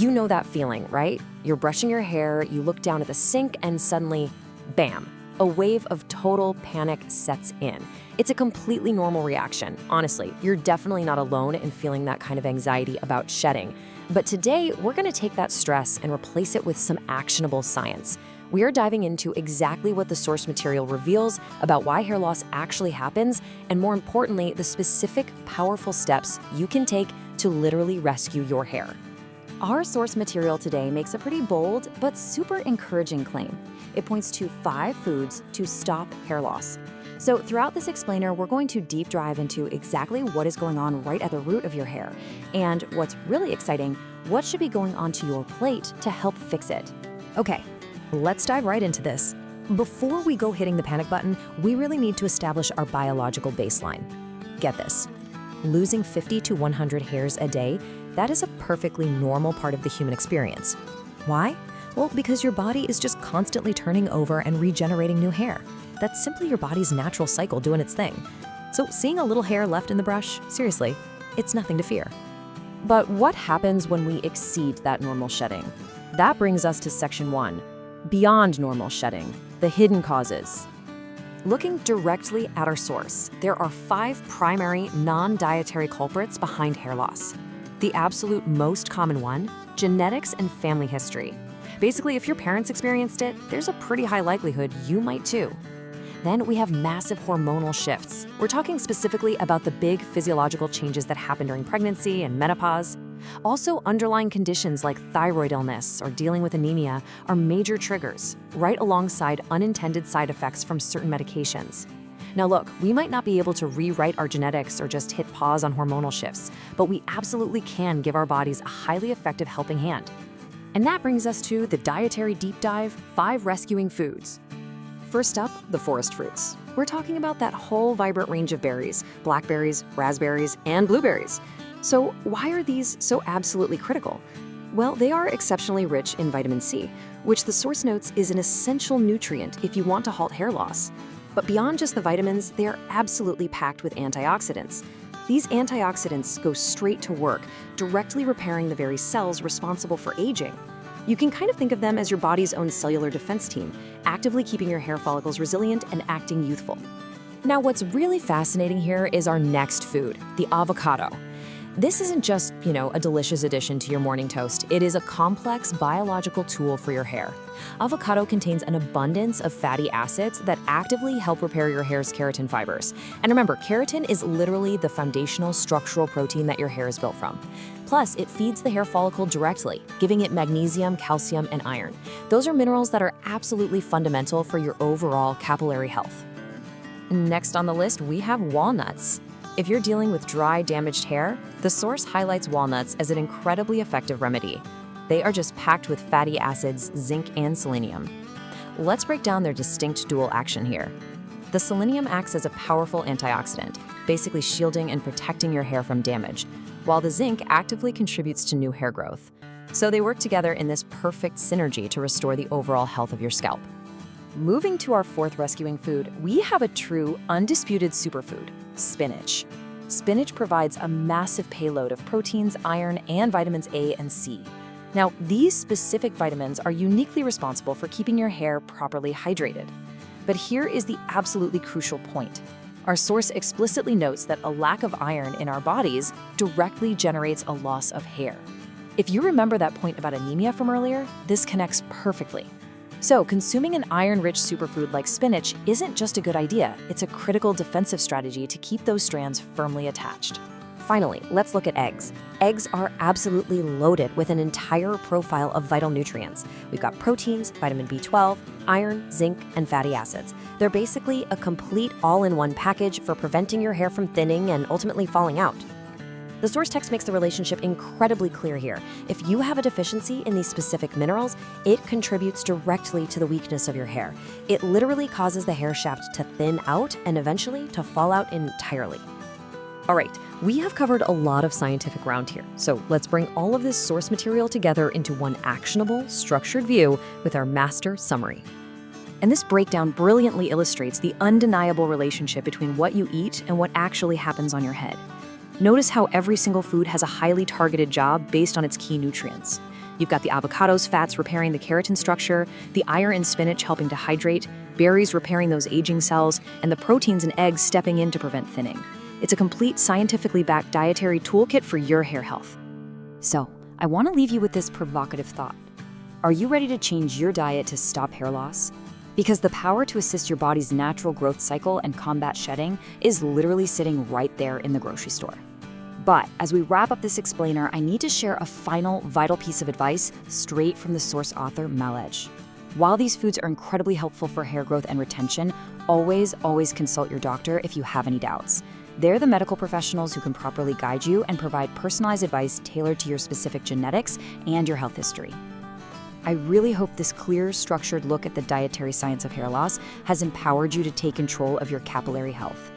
You know that feeling, right? You're brushing your hair, you look down at the sink, and suddenly, bam, a wave of total panic sets in. It's a completely normal reaction. Honestly, you're definitely not alone in feeling that kind of anxiety about shedding. But today, we're going to take that stress and replace it with some actionable science. We are diving into exactly what the source material reveals about why hair loss actually happens, and more importantly, the specific, powerful steps you can take to literally rescue your hair. Our source material today makes a pretty bold but super encouraging claim. It points to 5 foods to stop hair loss. So throughout this explainer, we're going to deep dive into exactly what is going on right at the root of your hair. And what's really exciting, what should be going onto your plate to help fix it. Okay, let's dive right into this. Before we go hitting the panic button, we really need to establish our biological baseline. Get this. Losing 50 to 100 hairs a day, that is a perfectly normal part of the human experience. Why? Well, because your body is just constantly turning over and regenerating new hair. That's simply your body's natural cycle doing its thing. So seeing a little hair left in the brush, seriously, it's nothing to fear. But what happens when we exceed that normal shedding? That brings us to section 1, beyond normal shedding, the hidden causes. Looking directly at our source, there are 5 primary non-dietary culprits behind hair loss. The absolute most common one, genetics and family history. Basically, if your parents experienced it, there's a pretty high likelihood you might too. Then we have massive hormonal shifts. We're talking specifically about the big physiological changes that happen during pregnancy and menopause. Also, underlying conditions like thyroid illness or dealing with anemia are major triggers, right alongside unintended side effects from certain medications. Now look, we might not be able to rewrite our genetics or just hit pause on hormonal shifts, but we absolutely can give our bodies a highly effective helping hand. And that brings us to the dietary deep dive, 5 rescuing foods. First up, the forest fruits. We're talking about that whole vibrant range of berries, blackberries, raspberries, and blueberries. So why are these so absolutely critical? Well, they are exceptionally rich in vitamin C, which the source notes is an essential nutrient if you want to halt hair loss. But beyond just the vitamins, they are absolutely packed with antioxidants. These antioxidants go straight to work, directly repairing the very cells responsible for aging. You can kind of think of them as your body's own cellular defense team, actively keeping your hair follicles resilient and acting youthful. Now, what's really fascinating here is our next food, the avocado. This isn't just, a delicious addition to your morning toast. It is a complex biological tool for your hair. Avocado contains an abundance of fatty acids that actively help repair your hair's keratin fibers. And remember, keratin is literally the foundational structural protein that your hair is built from. Plus, it feeds the hair follicle directly, giving it magnesium, calcium, and iron. Those are minerals that are absolutely fundamental for your overall capillary health. Next on the list, we have walnuts. If you're dealing with dry, damaged hair, the source highlights walnuts as an incredibly effective remedy. They are just packed with fatty acids, zinc, and selenium. Let's break down their distinct dual action here. The selenium acts as a powerful antioxidant, basically shielding and protecting your hair from damage, while the zinc actively contributes to new hair growth. So they work together in this perfect synergy to restore the overall health of your scalp. Moving to our 4th rescuing food, we have a true, undisputed superfood, spinach. Spinach provides a massive payload of proteins, iron, and vitamins A and C. Now, these specific vitamins are uniquely responsible for keeping your hair properly hydrated. But here is the absolutely crucial point. Our source explicitly notes that a lack of iron in our bodies directly generates a loss of hair. If you remember that point about anemia from earlier, this connects perfectly. So, consuming an iron-rich superfood like spinach isn't just a good idea, it's a critical defensive strategy to keep those strands firmly attached. Finally, let's look at eggs. Eggs are absolutely loaded with an entire profile of vital nutrients. We've got proteins, vitamin B12, iron, zinc, and fatty acids. They're basically a complete all-in-one package for preventing your hair from thinning and ultimately falling out. The source text makes the relationship incredibly clear here. If you have a deficiency in these specific minerals, it contributes directly to the weakness of your hair. It literally causes the hair shaft to thin out and eventually to fall out entirely. All right, we have covered a lot of scientific ground here, so let's bring all of this source material together into one actionable, structured view with our master summary. And this breakdown brilliantly illustrates the undeniable relationship between what you eat and what actually happens on your head. Notice how every single food has a highly targeted job based on its key nutrients. You've got the avocados, fats repairing the keratin structure, the iron in spinach helping to hydrate, berries repairing those aging cells, and the proteins in eggs stepping in to prevent thinning. It's a complete scientifically backed dietary toolkit for your hair health. So, I want to leave you with this provocative thought. Are you ready to change your diet to stop hair loss? Because the power to assist your body's natural growth cycle and combat shedding is literally sitting right there in the grocery store. But as we wrap up this explainer, I need to share a final vital piece of advice straight from the source author, Malej. While these foods are incredibly helpful for hair growth and retention, always consult your doctor if you have any doubts. They're the medical professionals who can properly guide you and provide personalized advice tailored to your specific genetics and your health history. I really hope this clear, structured look at the dietary science of hair loss has empowered you to take control of your capillary health.